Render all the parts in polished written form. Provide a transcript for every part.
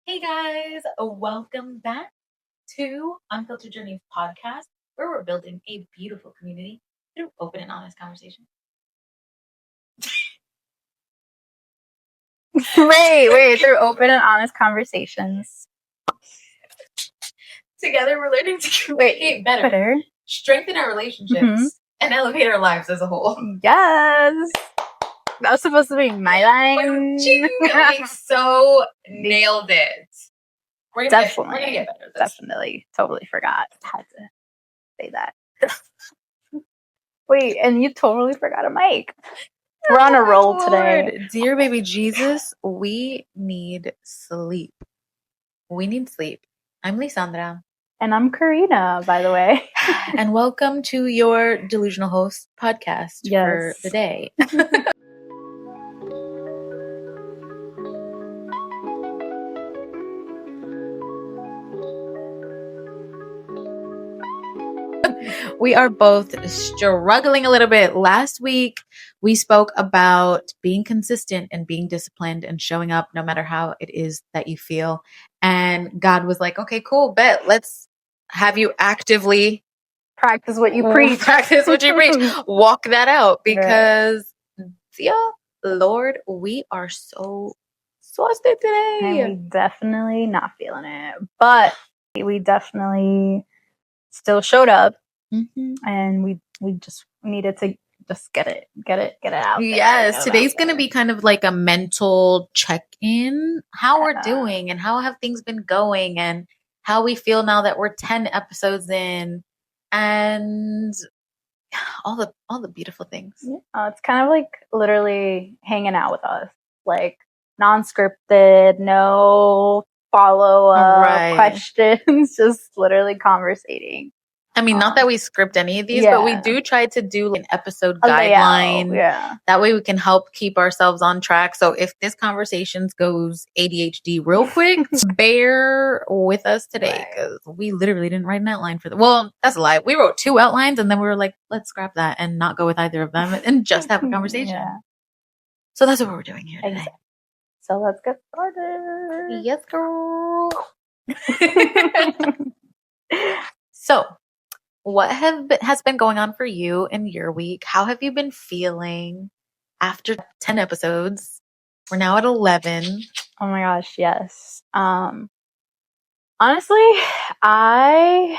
Hey guys, welcome back to Unfiltered Journeys Podcast, where we're building a beautiful community through open and honest conversation. Wait, through open and honest conversations. Together, we're learning to communicate better, strengthen our relationships, and elevate our lives as a whole. Yes. That was supposed to be my line. We so nailed it. We're gonna get better at this. Definitely. Totally forgot. Had to say that. Wait, and you totally forgot a mic. We're on a roll today. Dear baby Jesus, we need sleep. We need sleep. I'm Lisandra. And I'm Karina, by the way. And welcome to your delusional host podcast for the day. We are both struggling a little bit. Last week, we spoke about being consistent and being disciplined and showing up no matter how it is that you feel. And God was like, okay, cool, bet. Let's have you actively practice what you preach. Walk that out because, Lord, we are so exhausted today. And we definitely not feeling it. But we definitely still showed up. Mm-hmm. And we just needed to just get it out there. Yes, today's going to be kind of like a mental check-in, how we're doing and how have things been going and how we feel now that we're 10 episodes in and all the beautiful things. Yeah, it's kind of like literally hanging out with us, like non-scripted, no follow-up questions, just literally conversating. I mean, not that we script any of these, but we do try to do an episode guideline. That way we can help keep ourselves on track. So if this conversation goes ADHD real quick, bear with us today because we literally didn't write an outline for well, that's a lie. We wrote 2 outlines and then we were like, let's scrap that and not go with either of them and just have a conversation. So that's what we're doing here today. Exactly. So let's get started. Yes, girl. So what has been going on for you in your week? How have you been feeling after 10 episodes? We're now at 11. Oh my gosh, yes. Honestly, I've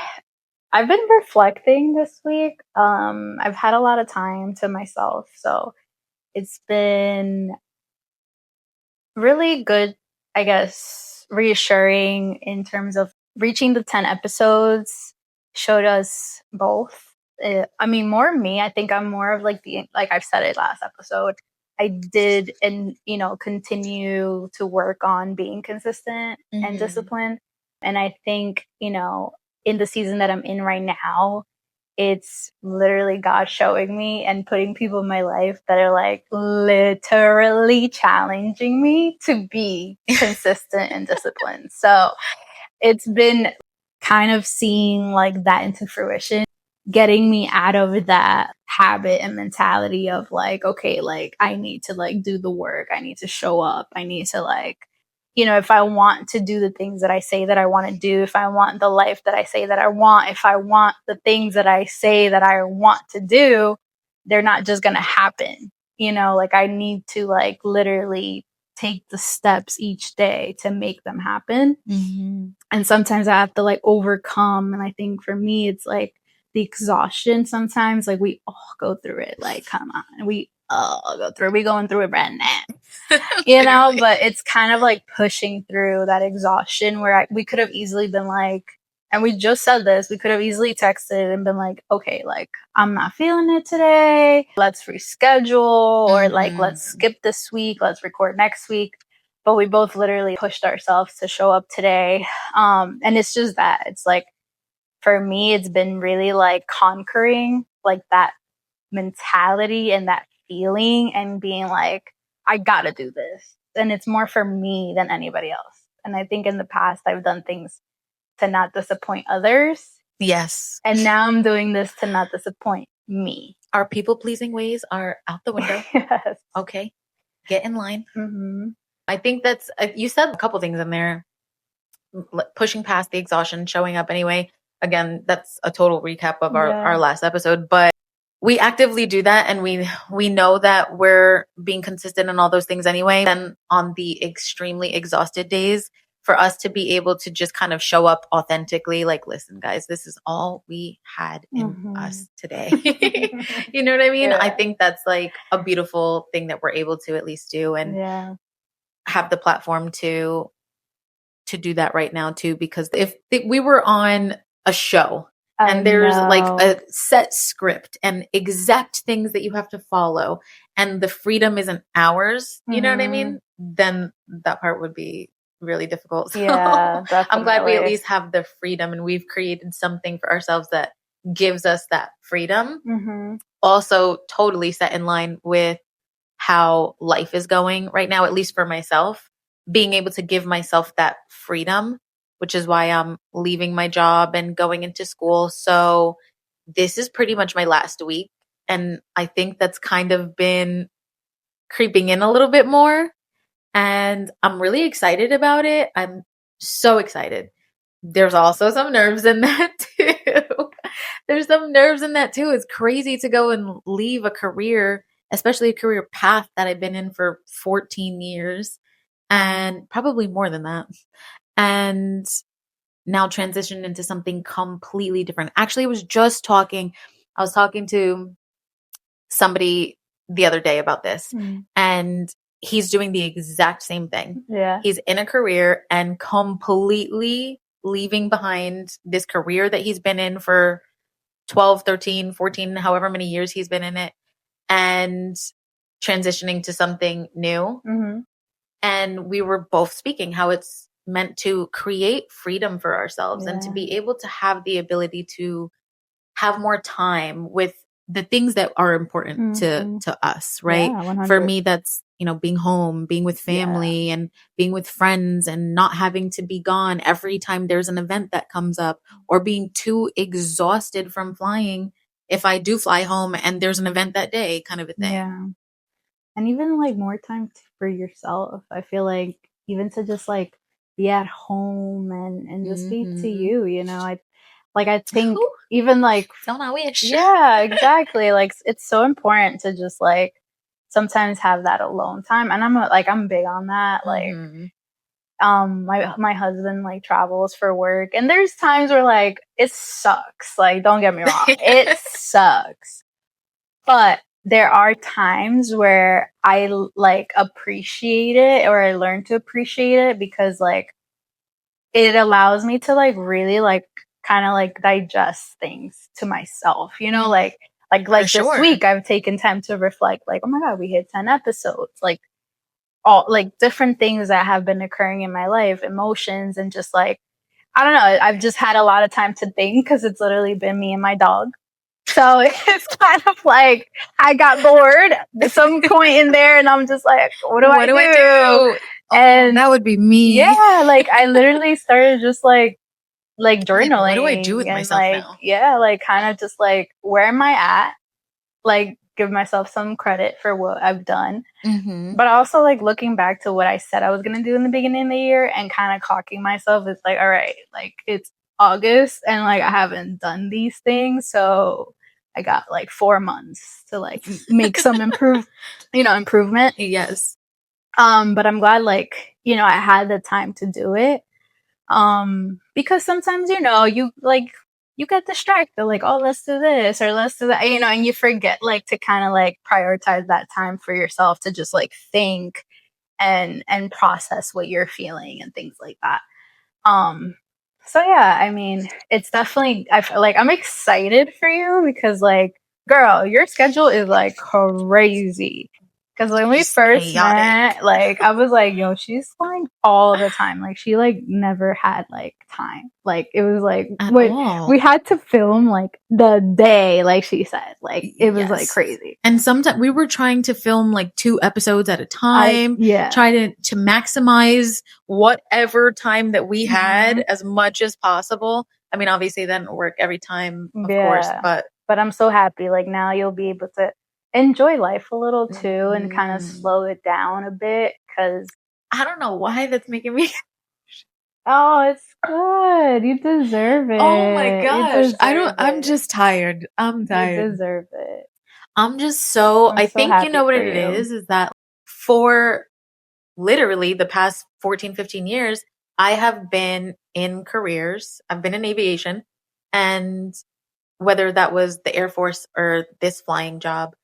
been reflecting this week. I've had a lot of time to myself, so it's been really good, I guess, reassuring in terms of reaching the 10 episodes. Showed us both. More me. I think I'm more of like I've said it last episode. I did and continue to work on being consistent and disciplined. And I think, in the season that I'm in right now, it's literally God showing me and putting people in my life that are like literally challenging me to be consistent and disciplined. So it's been kind of seeing like that into fruition, getting me out of that habit and mentality of like, okay, like I need to like do the work. I need to show up. I need to like, if I want to do the things that I say that I want to do, if I want the life that I say that I want, if I want the things that I say that I want to do, they're not just going to happen. Like I need to like literally take the steps each day to make them happen. And sometimes I have to like overcome. And I think for me, it's like the exhaustion. Sometimes like we all go through it. Like, come on, we all go through it. We going through it right now, but it's kind of like pushing through that exhaustion where we could have easily been like, and we just said this, we could have easily texted and been like, okay, like I'm not feeling it today. Let's reschedule or like, let's skip this week. Let's record next week. But we both literally pushed ourselves to show up today. And it's just that it's like, for me, it's been really like conquering like that mentality and that feeling and being like, I gotta do this. And it's more for me than anybody else. And I think in the past, I've done things to not disappoint others. Yes. And now I'm doing this to not disappoint me. Our people-pleasing ways are out the window. Yes. Okay. Get in line. I think that's, you said a couple things in there. pushing past the exhaustion, showing up anyway. Again, that's a total recap of our last episode, but we actively do that, and we know that we're being consistent in all those things anyway. Then on the extremely exhausted days, for us to be able to just kind of show up authentically, like, listen, guys, this is all we had in us today. You know what I mean? I think that's like a beautiful thing that we're able to at least do, and have the platform to do that right now too. Because if we were on a show and there's like a set script and exact things that you have to follow, and the freedom isn't ours, you know what I mean? Then that part would be really difficult. So I'm glad we at least have the freedom, and we've created something for ourselves that gives us that freedom. Also totally set in line with how life is going right now, at least for myself, being able to give myself that freedom, which is why I'm leaving my job and going into school. So this is pretty much my last week. And I think that's kind of been creeping in a little bit more. And I'm really excited about it. I'm so excited. There's also some nerves in that too. There's some nerves in that too. It's crazy to go and leave a career, especially a career path that I've been in for 14 years and probably more than that. And now transition into something completely different. Actually, I was talking to somebody the other day about this, and he's doing the exact same thing. He's in a career and completely leaving behind this career that he's been in for 12, 13, 14, however many years he's been in it, and transitioning to something new. And we were both speaking how it's meant to create freedom for ourselves and to be able to have the ability to have more time with the things that are important to us, right? For me, that's, being home, being with family and being with friends, and not having to be gone every time there's an event that comes up, or being too exhausted from flying if I do fly home and there's an event that day, kind of a thing. And even like more time for yourself. I feel like even to just like be at home and just be to you, I think even like, don't I wish? Yeah, exactly. Like it's so important to just like sometimes have that alone time. And I'm big on that. Like, my husband like travels for work, and there's times where like it sucks. Like, don't get me wrong. It sucks. But there are times where I like appreciate it, or I learn to appreciate it, because like it allows me to like really like kind of like digest things to myself, like this week I've taken time to reflect, like, oh my God, we hit 10 episodes, like all like different things that have been occurring in my life, emotions, and just like, I don't know, I've just had a lot of time to think, because it's literally been me and my dog. So it's kind of like I got bored at some point in there, and I'm just like, what do I do? And that would be me. Yeah, like I literally started just like journaling. Like, what do I do with myself now? Yeah, like kind of just like, where am I at? Like, give myself some credit for what I've done. But also like looking back to what I said I was going to do in the beginning of the year, and kind of clocking myself. It's like, all right, like it's August and like I haven't done these things. So I got like 4 months to like make some improvement. Yes. But I'm glad like, I had the time to do it. Because sometimes, you get distracted, like, oh, let's do this or let's do that, and you forget like to kind of like prioritize that time for yourself to just like think and process what you're feeling and things like that. So yeah, I mean, it's definitely, I feel like I'm excited for you, because like, girl, your schedule is like crazy. Because when we first met, like, I was like, yo, she's flying all the time. Like, she, like, never had, like, time. Like, it was, like, we had to film, like, the day, like she said. Like, it was, like, crazy. And sometimes we were trying to film, like, 2 episodes at a time. Try to maximize whatever time that we had as much as possible. I mean, obviously, that didn't work every time, of course. But I'm so happy. Like, now you'll be able to enjoy life a little too, and kind of slow it down a bit, because I don't know why that's making me Oh, it's good. You deserve it. Oh my gosh. I'm just tired. I'm tired. You deserve it. I'm think you know what it is that for literally the past 14, 15 years, I have been in careers. I've been in aviation, and whether that was the Air Force or this flying job,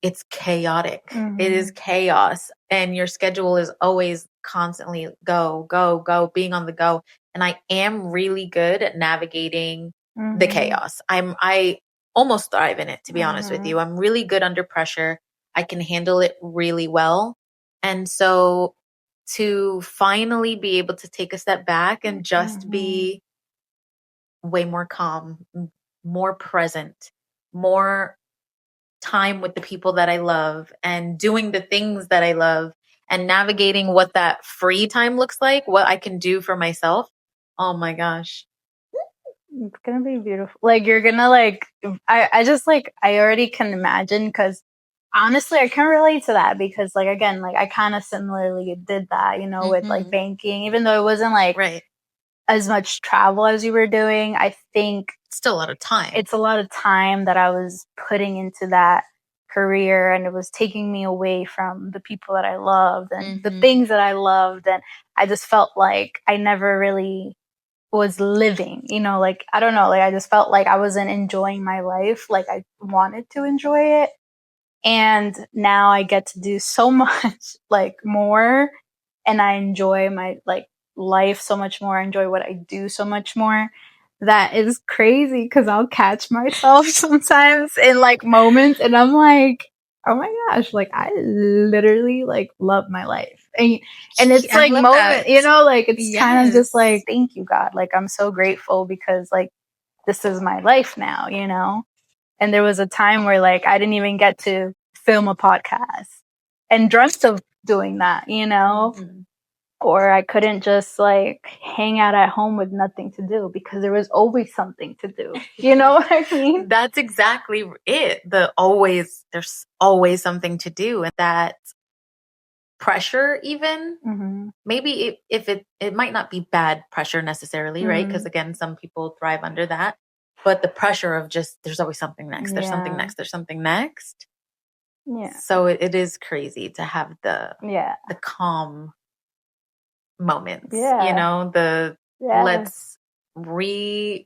it's chaotic. Mm-hmm. It is chaos. And your schedule is always constantly go, go, go, being on the go. And I am really good at navigating the chaos. I almost thrive in it, to be honest with you. I'm really good under pressure. I can handle it really well. And so to finally be able to take a step back and just be way more calm, more present, more time with the people that I love and doing the things that I love and navigating what that free time looks like, what I can do for myself. Oh my gosh. It's going to be beautiful. Like, you're going to like, I just like, I already can imagine, because honestly, I can relate to that because, like, again, like I kind of similarly did that, you know, with like banking, even though it wasn't like as much travel as you were doing. I think it's still a lot of time. It's a lot of time that I was putting into that career, and it was taking me away from the people that I loved and the things that I loved. And I just felt like I never really was living, you know, like, I don't know, like I just felt like I wasn't enjoying my life like I wanted to enjoy it. And now I get to do so much like more, and I enjoy my like life so much more. I enjoy what I do so much more. That is crazy, because I'll catch myself sometimes in like moments and I'm like, oh my gosh, like I literally like love my life. And it's like moment, you know, like it's kind of just like, thank you, God. Like I'm so grateful because like this is my life now, you know? And there was a time where like I didn't even get to film a podcast and dreamt of doing that, you know? Or I couldn't just like hang out at home with nothing to do because there was always something to do. You know what I mean? That's exactly it. There's always something to do. And that pressure even, maybe if it might not be bad pressure necessarily, right? Because again, some people thrive under that. But the pressure of just, there's always something next. There's something next. There's something next. Yeah. So it is crazy to have the calm moments, you know, let's remap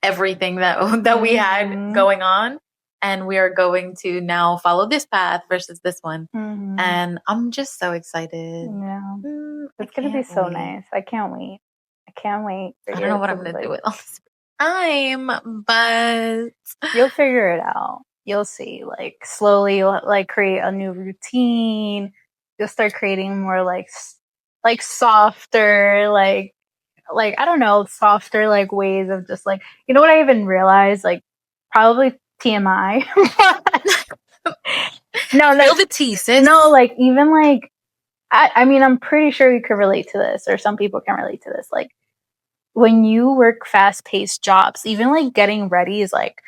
everything that we had going on, and we are going to now follow this path versus this one. And I'm just so excited. Yeah. It's going to be so nice. I can't wait. I don't know what I'm going to do with all this time, but you'll figure it out. You'll see, like slowly you'll like create a new routine. You'll start creating more like softer, like I don't know, softer like ways of just like, you know what I even realized, like probably TMI. No, feel the tea, sis. No, like even like I mean, I'm pretty sure you could relate to this, or some people can relate to this. Like when you work fast-paced jobs, even like getting ready is like,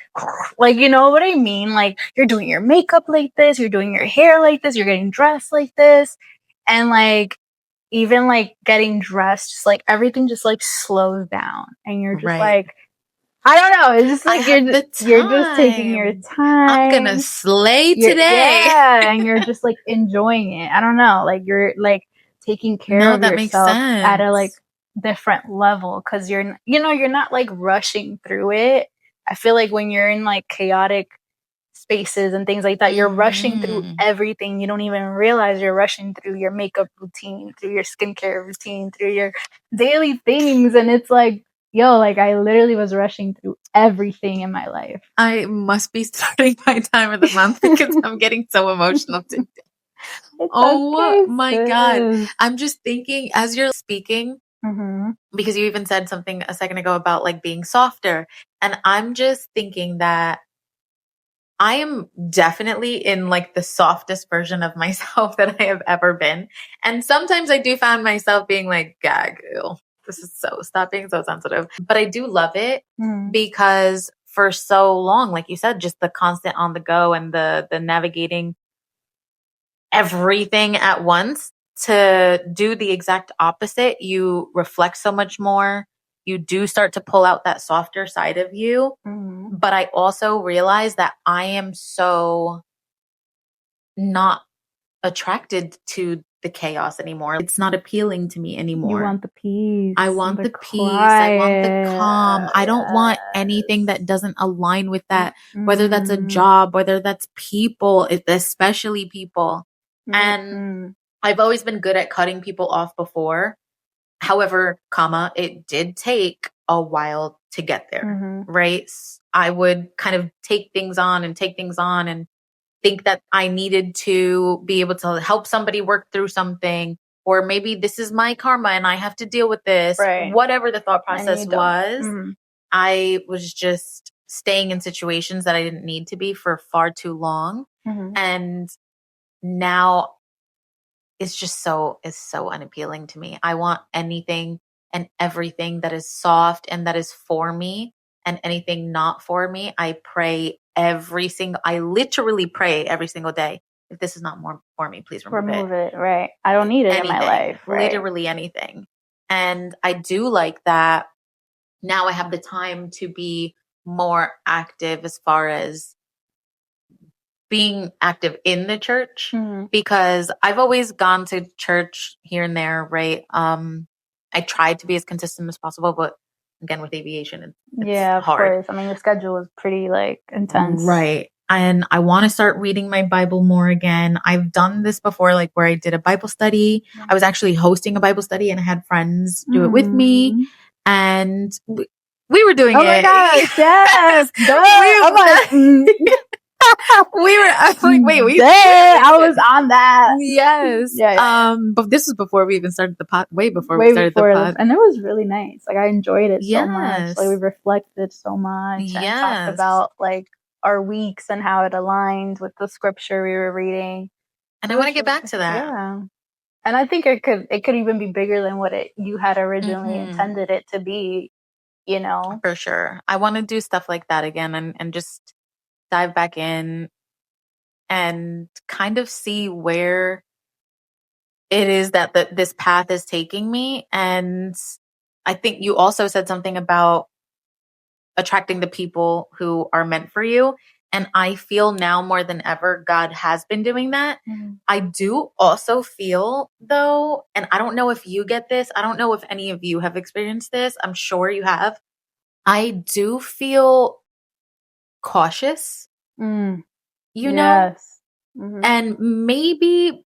you know what I mean? Like you're doing your makeup like this, you're doing your hair like this, you're getting dressed like this. And like, even like getting dressed, just like everything just like slows down and you're just like, I don't know. It's just like you're just taking your time. I'm gonna slay today. Yeah, and you're just like enjoying it. I don't know. Like you're like taking care of yourself at a like different level, because you're not like rushing through it. I feel like when you're in like chaotic spaces and things like that, you're rushing through everything. You don't even realize you're rushing through your makeup routine, through your skincare routine, through your daily things, and it's like, yo, like I literally was rushing through everything in my life. I must be starting my time of the month because I'm getting so emotional today. My God. I'm just thinking as you're speaking, because you even said something a second ago about like being softer. And I'm just thinking that I am definitely in like the softest version of myself that I have ever been. And sometimes I do find myself being like, gag, ew. Stop being so sensitive. But I do love it because for so long, like you said, just the constant on the go and the navigating everything at once, to do the exact opposite. You reflect so much more. You do start to pull out that softer side of you. Mm-hmm. But I also realize that I am so not attracted to the chaos anymore. It's not appealing to me anymore. You want the peace. I want the peace. I want the calm. I don't want anything that doesn't align with that, whether that's a job, whether that's people, especially people. And I've always been good at cutting people off before. However, it did take a while to get there, right? I would kind of take things on and think that I needed to be able to help somebody work through something, or maybe this is my karma and I have to deal with this. Right. Whatever the thought process was, I was just staying in situations that I didn't need to be for far too long. And now it's so unappealing to me. I want anything and everything that is soft and that is for me, and anything not for me, I literally pray every single day. If this is not more for me, please remove it. Right. I don't need it in my life. Right? Literally anything. And I do like that now I have the time to be more active as far as being active in the church, because I've always gone to church here and there, right? I tried to be as consistent as possible, but again, with aviation, it's of hard. Course. I mean, the schedule is pretty intense. Right. And I want to start reading my Bible more again. I've done this before, where I did a Bible study. I was actually hosting a Bible study and I had friends do it with me. And we were doing it. Oh my gosh, yes. I was like, wait, I was on that. Yes. Yeah. But this was before we even started the pod, way before we started the pod. And it was really nice. I enjoyed it so much. We reflected so much and talked about our weeks and how it aligned with the scripture we were reading. And I want to get back to that. Yeah. And I think it could even be bigger than what you had originally intended it to be, For sure. I want to do stuff like that again and just dive back in and kind of see where it is that this path is taking me. And I think you also said something about attracting the people who are meant for you. And I feel now more than ever, God has been doing that. I do also feel though, and I don't know if you get this. I don't know if any of you have experienced this. I'm sure you have. I do feel cautious, you know? And maybe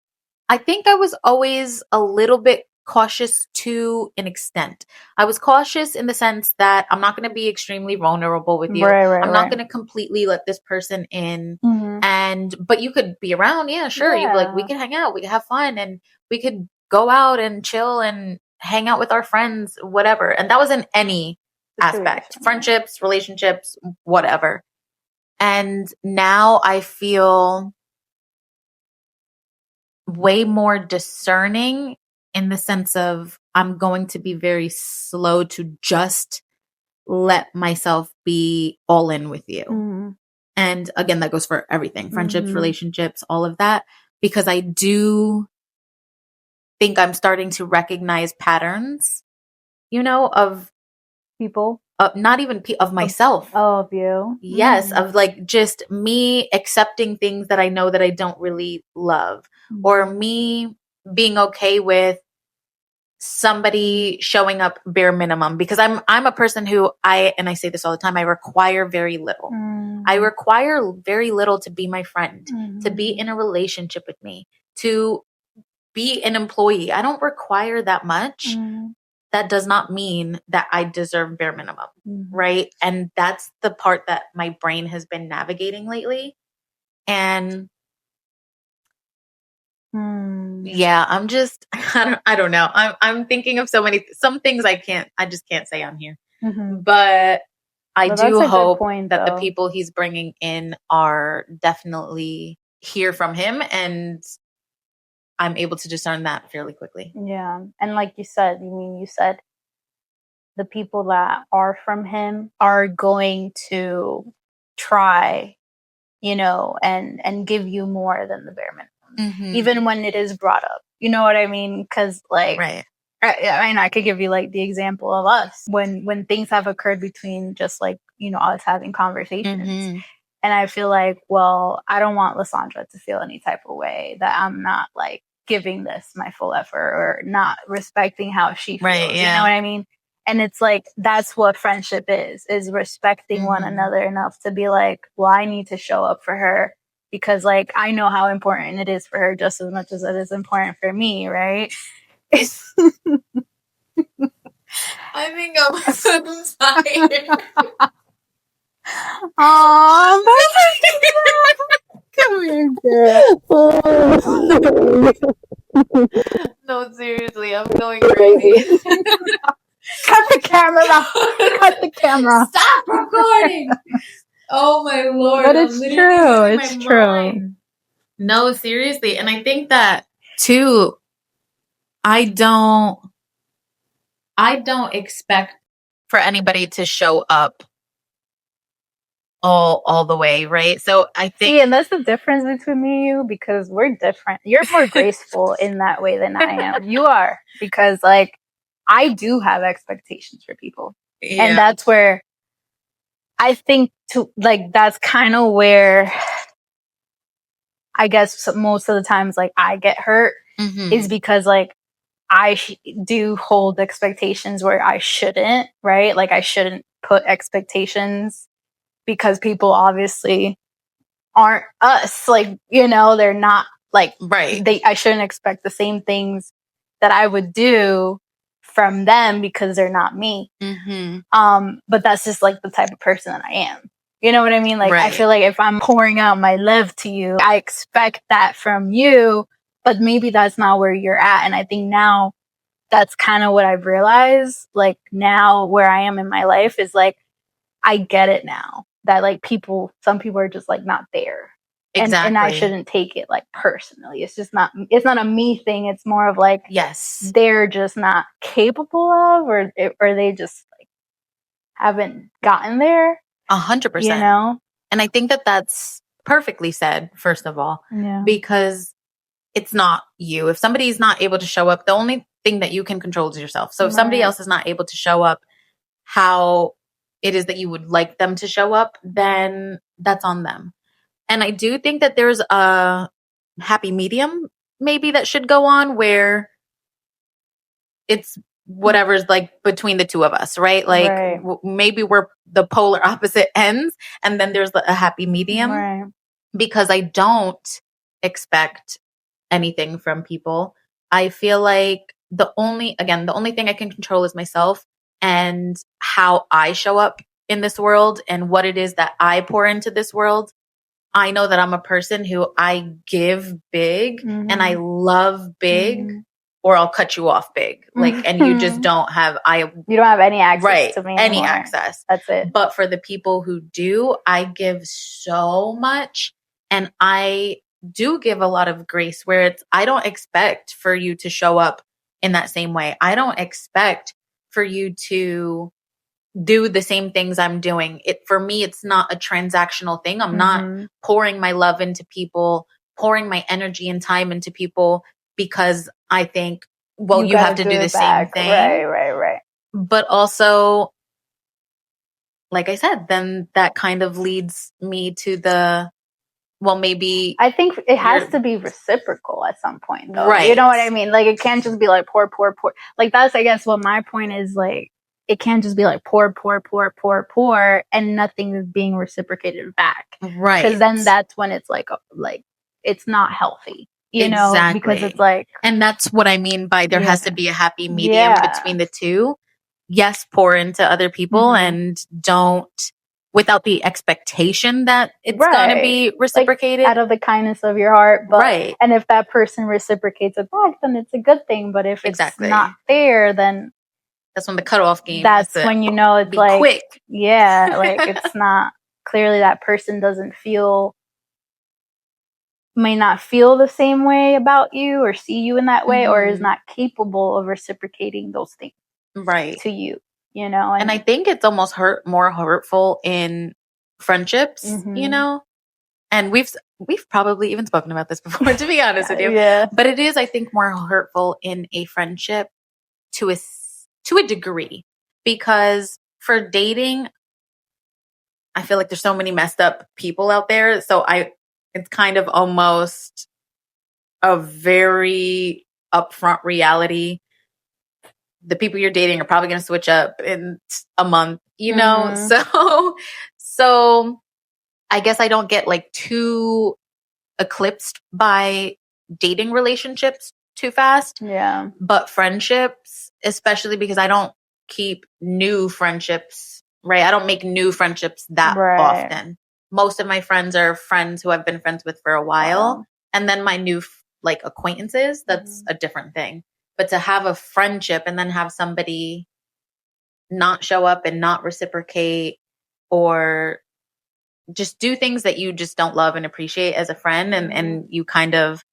I think I was always a little bit cautious to an extent. I was cautious in the sense that I'm not going to be extremely vulnerable with you. I'm not going to completely let this person in. But you could be around. Yeah, sure. You'd be like, we could hang out. We could have fun. And we could go out and chill and hang out with our friends, whatever. And that was in any aspect, friendships, relationships, whatever. And now I feel way more discerning in the sense of I'm going to be very slow to just let myself be all in with you. And again, that goes for everything, friendships, relationships, all of that, because I do think I'm starting to recognize patterns, of people. Not even of myself. Of you. Yes. Of just me accepting things that I know that I don't really love, or me being okay with somebody showing up bare minimum, because I'm a person who and I say this all the time, I require very little. I require very little to be my friend, to be in a relationship with me, to be an employee. I don't require that much. That does not mean that I deserve bare minimum, right? And that's the part that my brain has been navigating lately. And yeah, I'm just, I don't know. I'm thinking of some things I just can't say on here. But I do hope that the people he's bringing in are definitely hear from him, and I'm able to discern that fairly quickly. Yeah. And like you said, you said the people that are from him are going to try, and give you more than the bare minimum. even when it is brought up. You know what I mean? Because like, I mean, I could give you like the example of us when things have occurred between just like, you know, us having conversations. And I feel like, well, I don't want Lysandra to feel any type of way that I'm not like giving this my full effort or not respecting how she feels. You know what I mean? And it's like, that's what friendship is respecting one another enough to be like, well, I need to show up for her because like, I know how important it is for her just as much as it is important for me. Right. I think I'm so tired. Oh, come here, girl. No, seriously, I'm going crazy. Cut the camera. Cut the camera. Stop recording. Oh my Lord. But it's true. It's true. No, seriously. And I think that too, I don't expect for anybody to show up all the way, right? So I think and that's the difference between me and you because we're different. You're more graceful in that way than I am. You are because like I do have expectations for people. And that's where I think that's kind of where I guess most of the times like I get hurt is because like I do hold expectations where I shouldn't, right? Like I shouldn't put expectations because people obviously aren't us. Like, you know, they're not like, I shouldn't expect the same things that I would do from them because they're not me. But that's just like the type of person that I am. You know what I mean? Like, I feel like if I'm pouring out my love to you, I expect that from you, but maybe that's not where you're at. And I think now that's kind of what I've realized. Like now where I am in my life is like, I get it now that like some people are just like not there. Exactly. And I shouldn't take it like personally. It's not a me thing. It's more of like, they're just not capable of, or they just like haven't gotten there. 100%. You know? And I think that that's perfectly said, first of all, because it's not you. If somebody's not able to show up, the only thing that you can control is yourself. So if somebody else is not able to show up how it is that you would like them to show up, then that's on them. And I do think that there's a happy medium maybe that should go on where it's whatever's like between the two of us, right? Like maybe we're the polar opposite ends and then there's a happy medium because I don't expect anything from people. I feel like the only thing I can control is myself and how I show up in this world and what it is that I pour into this world. I know that I'm a person who I give big and I love big or I'll cut you off big. Like, and you just don't have, you don't have any access to me anymore. Any access. That's it. But for the people who do, I give so much and I do give a lot of grace where I don't expect for you to show up in that same way. I don't expect for you to do the same things I'm doing. For me, it's not a transactional thing. I'm not pouring my love into people, pouring my energy and time into people because I think, well, you have to do the same thing. Right. But also, like I said, then that kind of leads me to maybe I think it has to be reciprocal at some point, though. Right. You know what I mean? Like, it can't just be like pour. Like, that's, I guess, what my point is. Like, it can't just be like pour, and nothing is being reciprocated back. Right. Because then that's when it's like it's not healthy. You know, because it's like, and that's what I mean by there has to be a happy medium between the two. Yes, pour into other people and don't. Without the expectation that it's going to be reciprocated. Like, out of the kindness of your heart. But, and if that person reciprocates it back, then it's a good thing. But if it's not fair, then... That's when the cutoff game. That's when you know it's like... quick. Yeah, like it's not... Clearly that person may not feel the same way about you or see you in that way or is not capable of reciprocating those things to you. You know, and I think it's almost more hurtful in friendships, you know, And we've probably even spoken about this before, to be honest with you. Yeah. But it is, I think, more hurtful in a friendship to a degree, because for dating, I feel like there's so many messed up people out there. So it's kind of almost a very upfront reality. The people you're dating are probably going to switch up in a month, you know? So I guess I don't get like too eclipsed by dating relationships too fast. Yeah. But friendships, especially because I don't keep new friendships, right? I don't make new friendships that often. Most of my friends are friends who I've been friends with for a while. Wow. And then my new like acquaintances, that's a different thing. But to have a friendship and then have somebody not show up and not reciprocate, or just do things that you just don't love and appreciate as a friend, and you kind of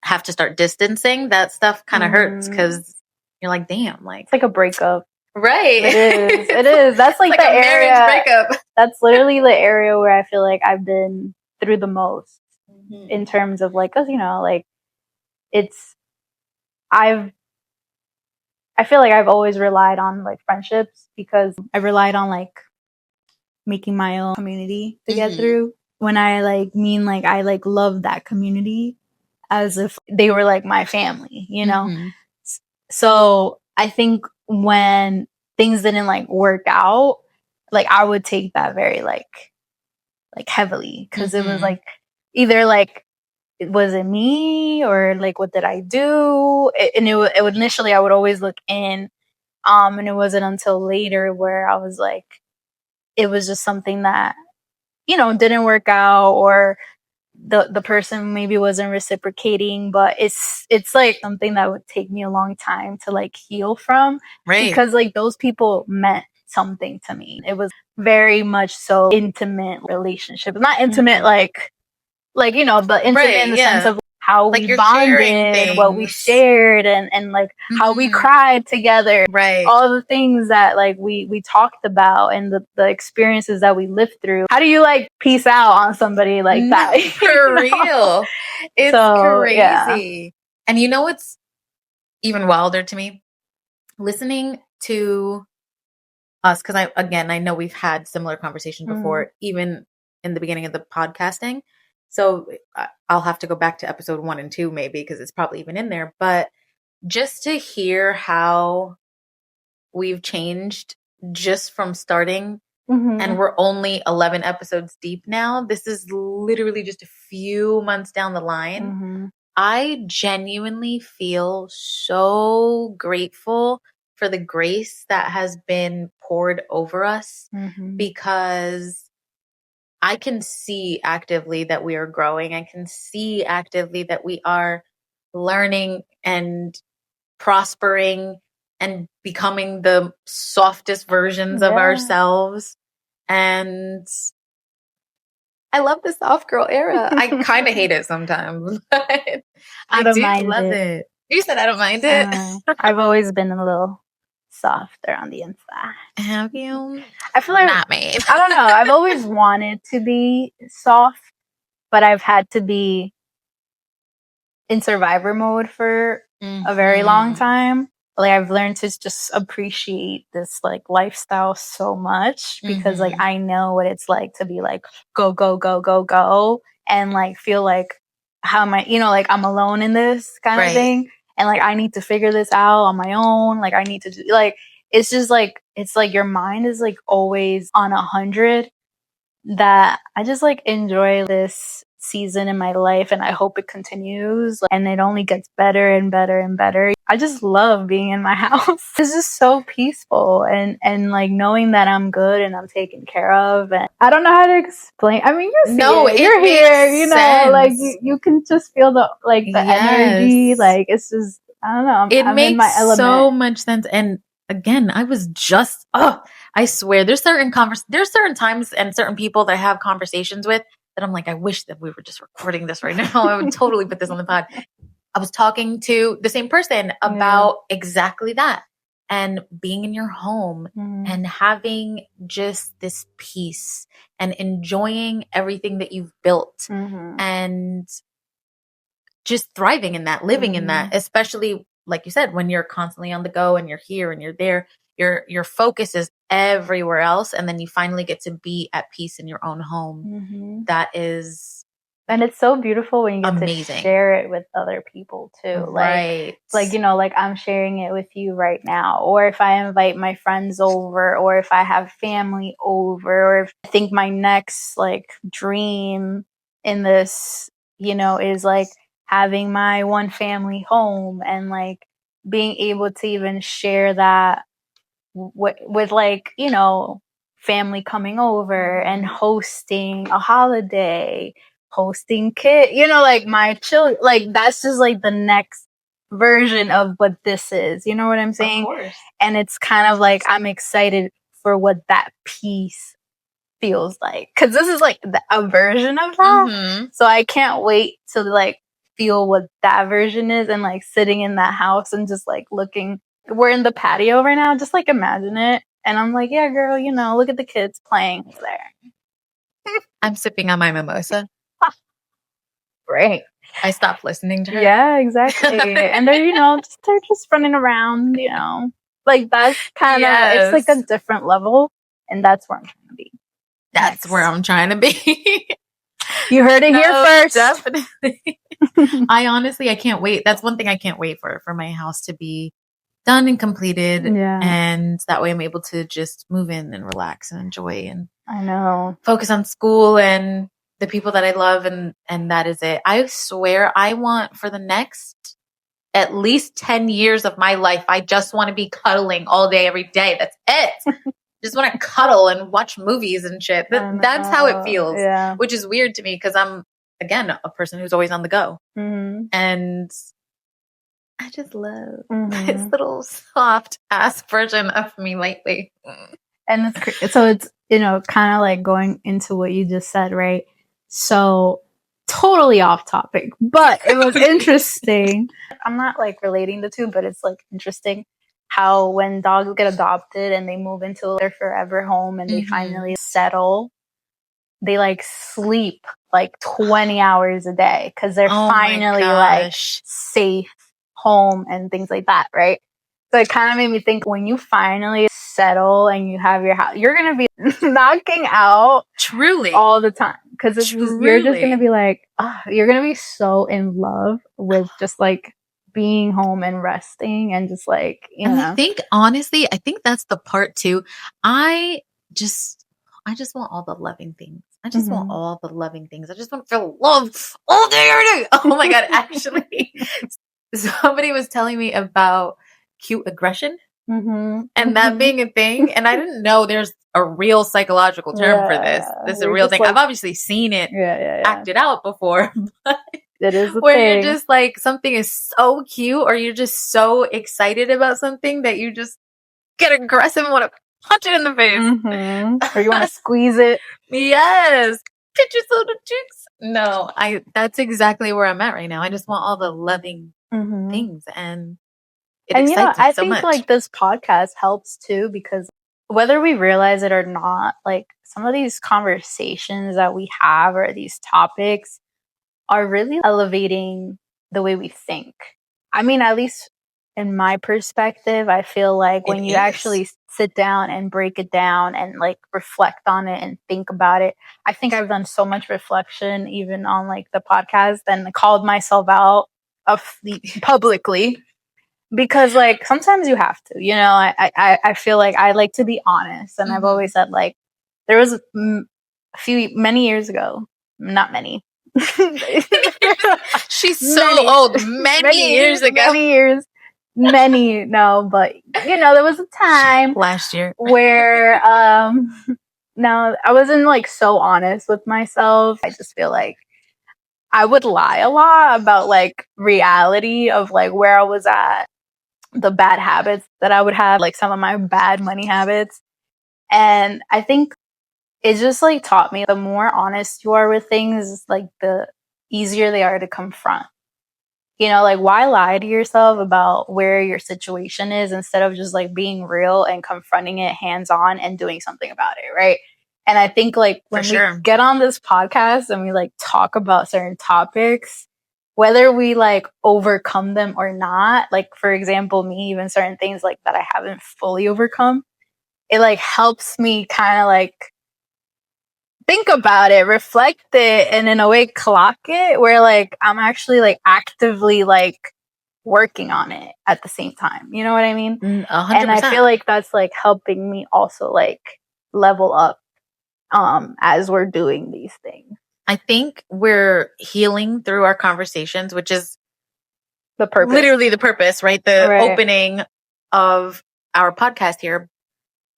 have to start distancing, that stuff kind of hurts, because you're like, damn, like it's like a breakup. Right. It is. That's like the a area. Marriage breakup. That's literally the area where I feel like I've been through the most in terms of like, cause you know, like I feel like I've always relied on like friendships, because I relied on like making my own community to get through. When I like mean like I like love that community as if they were like my family, you know? So I think when things didn't like work out, like I would take that very like heavily, because it was like either like was it me, or like what did I do? And it would initially I would always look in, and it wasn't until later where I was like, it was just something that, you know, didn't work out, or the person maybe wasn't reciprocating, but it's like something that would take me a long time to like heal from, because like those people meant something to me. It was very much so intimate relationship, not intimate like, you know, but intimate in the sense of how like we bonded, what we shared, and like how we cried together, all the things that like we talked about, and the experiences that we lived through. How do you like peace out on somebody like that? For real. It's so crazy. Yeah. And you know what's even wilder to me? Listening to us, because I know we've had similar conversations before, even in the beginning of the podcasting. So I'll have to go back to episode 1 and 2 maybe, because it's probably even in there. But just to hear how we've changed just from starting, and we're only 11 episodes deep now. This is literally just a few months down the line. I genuinely feel so grateful for the grace that has been poured over us, because I can see actively that we are growing. I can see actively that we are learning and prospering and becoming the softest versions of ourselves. And I love the soft girl era. I kind of hate it sometimes, but I do love it. You said I don't mind it. I've always been a little softer on the inside. Have you? I feel like not me. I don't know. I've always wanted to be soft, but I've had to be in survivor mode for a very long time. Like I've learned to just appreciate this like lifestyle so much, because like I know what it's like to be like go go go go go, and like feel like how am I, you know, like I'm alone in this kind of thing, and like I need to figure this out on my own. Like I need to do, like it's just like it's like your mind is like always on 100. That I just like enjoy this season in my life, and I hope it continues, and it only gets better and better and better. I just love being in my house. It's just so peaceful, and like knowing that I'm good and I'm taken care of. And I don't know how to explain. I mean, you see it. You're here, you know, like you can just feel the like the energy. Like it's just, I don't know. I'm makes in my element. So much sense. And again, I was just I swear there's certain times and certain people that I have conversations with that I'm like, I wish that we were just recording this right now. I would totally put this on the pod. I was talking to the same person about exactly that. and being in your home and having just this peace and enjoying everything that you've built and just thriving in that, living in that, especially like you said, when you're constantly on the go and you're here and you're there, your focus is everywhere else. And then you finally get to be at peace in your own home. That is, and it's so beautiful when you get amazing. To share it with other people too. Right. Like, you know, like I'm sharing it with you right now, or if I invite my friends over, or if I have family over, or if I think my next like dream in this, you know, is like having my one family home and like being able to even share that with like, you know, family coming over and hosting a holiday, hosting you know, like my children, like that's just like the next version of what this is, you know what I'm saying? Of course. And it's kind of like I'm excited for what that piece feels like, because this is like a version of that. So I can't wait to like feel what that version is, and like sitting in that house and just like looking. We're in the patio right now, just like imagine it. And I'm like, yeah, girl, you know, look at the kids playing there. I'm sipping on my mimosa. Great. I stopped listening to her. Yeah, exactly. And they're, you know, they're just running around, you know, like that's kind of, it's like a different level. And that's where I'm trying to be. That's where I'm trying to be. You heard it here first. Definitely. I can't wait. That's one thing I can't wait for my house to be done and completed. Yeah. And that way I'm able to just move in and relax and enjoy and I know, focus on school and the people that I love. And that is it. I swear I want for the next at least 10 years of my life, I just want to be cuddling all day, every day. That's it. Just want to cuddle and watch movies and shit. That's how it feels, which is weird to me because I'm, again, a person who's always on the go. And I just love this little soft ass version of me lately. And so it's, you know, kind of like going into what you just said, right? So totally off topic, but it was interesting. I'm not like relating the two, but it's like interesting how when dogs get adopted and they move into their forever home and they finally settle, they like sleep like 20 hours a day because they're finally like safe home and things like that, right? So it kind of made me think, when you finally settle and you have your house, you're going to be knocking out truly all the time, because you're just going to be like, you're going to be so in love with just like being home and resting and just like, you know. I think honestly, I think that's the part too. I just want all the loving things. I just want all the loving things. I just want to feel love all day, every day. Oh my God. Actually, somebody was telling me about cute aggression and that being a thing. And I didn't know there's a real psychological term for this. This is a real thing. Like, I've obviously seen it acted out before, but it is where you're just like, something is so cute or you're just so excited about something that you just get aggressive and want to punch it in the face. Or you want to squeeze it. Yes. Pinch your little cheeks. No, that's exactly where I'm at right now. I just want all the loving things, and it excites you know, me I so think much. like this podcast helps too, because whether we realize it or not, like some of these conversations that we have or these topics are really elevating the way we think. I mean, at least in my perspective, I feel like when you actually sit down and break it down and like reflect on it and think about it, I think I've done so much reflection even on like the podcast and called myself out publicly, because like sometimes you have to, you know. I feel like I like to be honest, and I've always said like there was many years ago, not many. She's so old. Many years ago. No, but you know, there was a time last year where no, I wasn't like so honest with myself. I just feel like I would lie a lot about like reality of like where I was at, the bad habits that I would have, like some of my bad money habits. And I think it just like taught me the more honest you are with things, like the easier they are to confront. You know, like, why lie to yourself about where your situation is instead of just like being real and confronting it hands on and doing something about it, right? And I think like when we get on this podcast and we like talk about certain topics, whether we like overcome them or not, like for example, me, even certain things like that I haven't fully overcome, it like helps me kind of like think about it, reflect it, and in a way clock it where like I'm actually like actively like working on it at the same time. You know what I mean? 100%. And I feel like that's like helping me also like level up as we're doing these things. I think we're healing through our conversations, which is the purpose. Literally the purpose, right? The opening of our podcast here.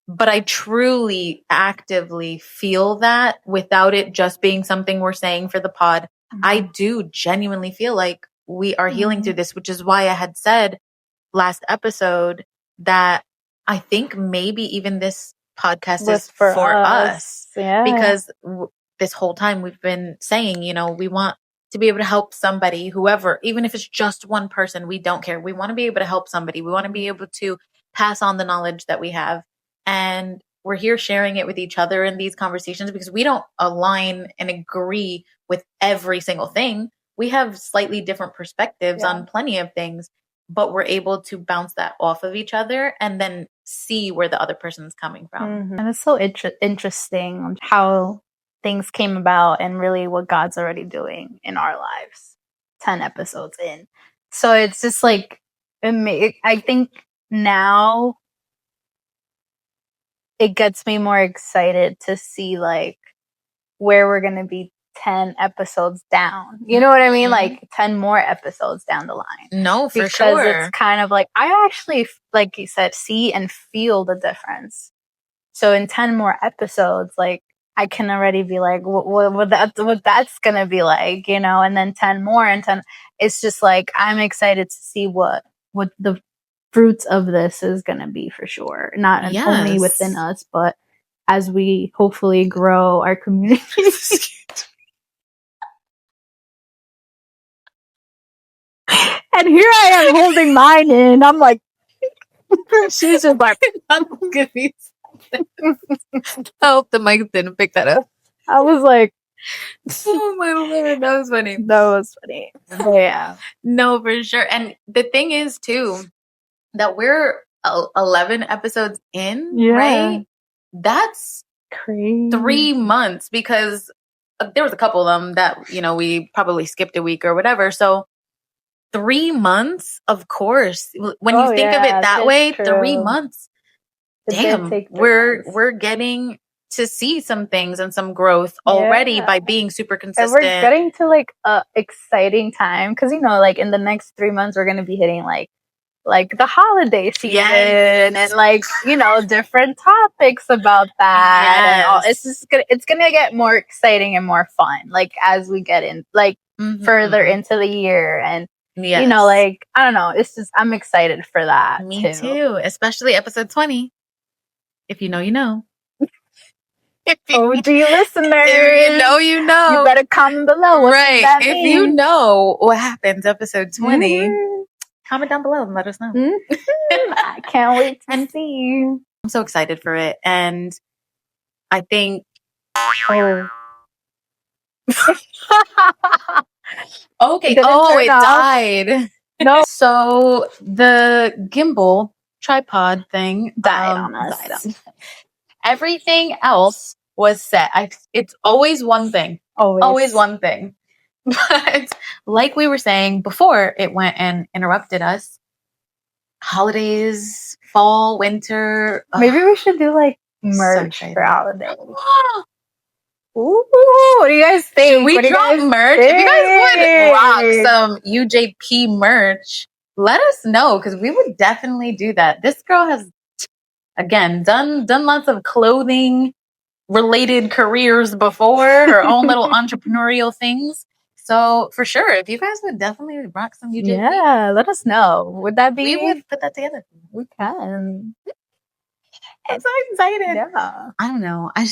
But I truly actively feel that without it just being something we're saying for the pod. Mm-hmm. I do genuinely feel like we are healing through this, which is why I had said last episode that I think maybe even this podcast is for us. Yeah. Because this whole time we've been saying, you know, we want to be able to help somebody, whoever, even if it's just one person, we don't care. We want to be able to help somebody. We want to be able to pass on the knowledge that we have. And we're here sharing it with each other in these conversations because we don't align and agree with every single thing. We have slightly different perspectives on plenty of things, but we're able to bounce that off of each other and then see where the other person's coming from. Mm-hmm. And it's so interesting how things came about and really what God's already doing in our lives 10 episodes in. So it's just like, I think now it gets me more excited to see like where we're going to be 10 episodes down. You know what I mean? Like 10 more episodes down the line. No, for sure. Because it's kind of like, I actually, like you said, see and feel the difference. So in 10 more episodes, like I can already be like, what that's going to be like, you know, and then 10 more and 10. It's just like, I'm excited to see what the fruits of this is going to be for sure. Not only within us, but as we hopefully grow our community. And here I am holding mine in. I'm like, she's just like, I'm gonna be I hope the mic didn't pick that up. I was like, oh my Lord, that was funny. That was funny. Oh, yeah. No, for sure. And the thing is too, that we're 11 episodes in, right? That's crazy. 3 months because there was a couple of them that, you know, we probably skipped a week or whatever. So 3 months, of course, when you think of it that way, true. 3 months, damn, we're getting to see some things and some growth already by being super consistent. And we're getting to like a exciting time because, you know, like in the next 3 months, we're going to be hitting like the holiday season and like, you know, different topics about that. And all. It's just it's gonna get more exciting and more fun, like as we get in like further into the year. And you know, like, I don't know, it's just, I'm excited for that. Me too, especially episode 20. If you know, you know. OG listeners, if you know, you know. You better comment below. What does that mean? If you know what happens episode 20, comment down below and let us know. I can't wait to see you. I'm so excited for it. And I think... Okay. It died. No. So the gimbal tripod thing died on us. Everything else was set. It's always one thing. Always one thing. But like we were saying before it went and interrupted us, holidays, fall, winter. Maybe we should do like merch for holidays. Ooh, what do you guys think? We drop merch. If you guys would rock some UJP merch, let us know because we would definitely do that. This girl has, again, done lots of clothing related careers before, her own little entrepreneurial things. So for sure, if you guys would definitely rock some UJP, let us know. Would that be? We would put that together. We can. I'm so excited. Yeah. I don't know. I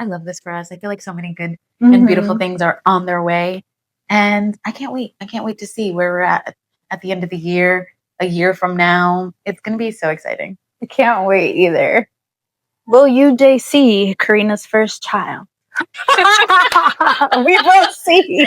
love this for us. I feel like so many good and beautiful things are on their way. And I can't wait. I can't wait to see where we're at the end of the year, a year from now. It's going to be so exciting. I can't wait either. Will you, JC, Karina's first child? We will see.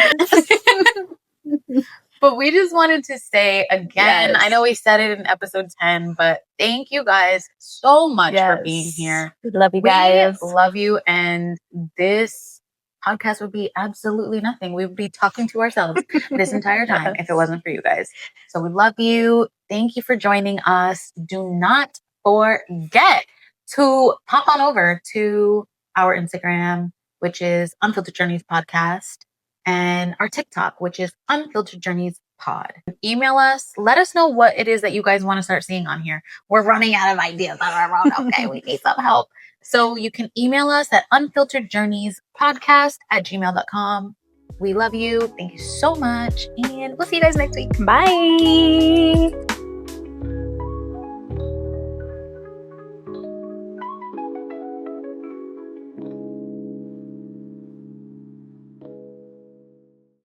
But we just wanted to say again, yes. I know we said it in episode 10, but thank you guys so much for being here. We love you guys. We love you. And this podcast would be absolutely nothing. We would be talking to ourselves this entire time if it wasn't for you guys. So we love you. Thank you for joining us. Do not forget to pop on over to our Instagram, which is Unfiltered Journeys Podcast, and our TikTok, which is Unfiltered Journeys Pod. Email us. Let us know what it is that you guys want to start seeing on here. We're running out of ideas on our own. Okay, we need some help. So you can email us at unfilteredjourneyspodcast@gmail.com. We love you. Thank you so much. And we'll see you guys next week. Bye.